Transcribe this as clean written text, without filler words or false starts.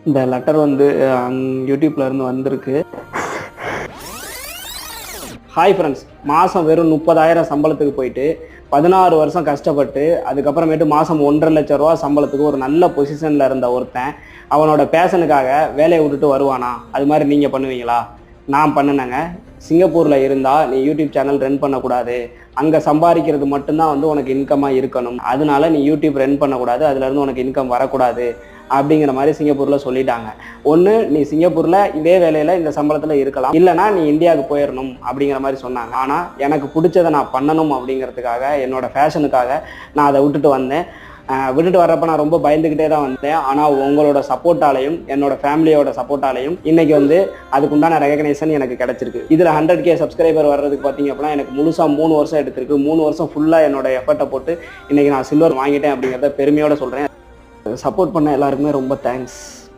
இந்த லெட்டர் வந்து யூடியூப்ல இருந்து வந்திருக்கு. ஹாய் ஃப்ரெண்ட்ஸ், மாதம் வெறும் 30,000 சம்பளத்துக்கு போயிட்டு 16 வருஷம் கஷ்டப்பட்டு அதுக்கப்புறமேட்டு மாதம் 1,50,000 ரூபா சம்பளத்துக்கு ஒரு நல்ல பொசிஷனில் இருந்த ஒருத்தன் அவனோட பேஷனுக்காக வேலையை விட்டுட்டு வருவானா? அது மாதிரி நீங்கள் பண்ணுவீங்களா? நான் பண்ணினேங்க. சிங்கப்பூரில் இருந்தால் நீ யூடியூப் சேனல் ரன் பண்ணக்கூடாது, அங்கே சம்பாதிக்கிறது மட்டும்தான் வந்து உனக்கு இன்கமாக இருக்கணும், அதனால நீ யூடியூப் ரன் பண்ணக்கூடாது, அதுலேருந்து உனக்கு இன்கம் வரக்கூடாது அப்படிங்கிற மாதிரி சிங்கப்பூரில் சொல்லிட்டாங்க. ஒன்று நீ சிங்கப்பூரில் இதே வேலையில் இந்த சம்பளத்தில் இருக்கலாம், இல்லைனா நீ இந்தியாவுக்கு போயிடணும் அப்படிங்கிற மாதிரி சொன்னாங்க. ஆனால் எனக்கு பிடிச்சதை நான் பண்ணணும் அப்படிங்கிறதுக்காக, என்னோட ஃபேஷனுக்காக நான் அதை விட்டுட்டு வந்தேன். விட்டுட்டு வர்றப்ப நான் ரொம்ப பயந்துக்கிட்டே தான் வந்தேன். ஆனால் உங்களோட சப்போர்ட்டாலையும் என்னோட ஃபேமிலியோட சப்போர்ட்டாலையும் இன்னைக்கு வந்து அதுக்குண்டான ரெகக்னேஷன் எனக்கு கிடச்சிருக்கு. இதில் 100K சப்ஸ்கிரைபர் வர்றதுக்கு பார்த்தீங்க அப்படின்னா எனக்கு முழுசாக 3 வருஷம் எடுத்திருக்கு. 3 வருஷம் ஃபுல்லாக என்னோட எஃபர்ட்டை போட்டு இன்றைக்கி நான் சில்வர் வாங்கிட்டேன் அப்படிங்கிறத பெருமையோடு சொல்கிறேன். சப்போர்ட் பண்ண எல்லாருக்குமே ரொம்ப தேங்க்ஸ்.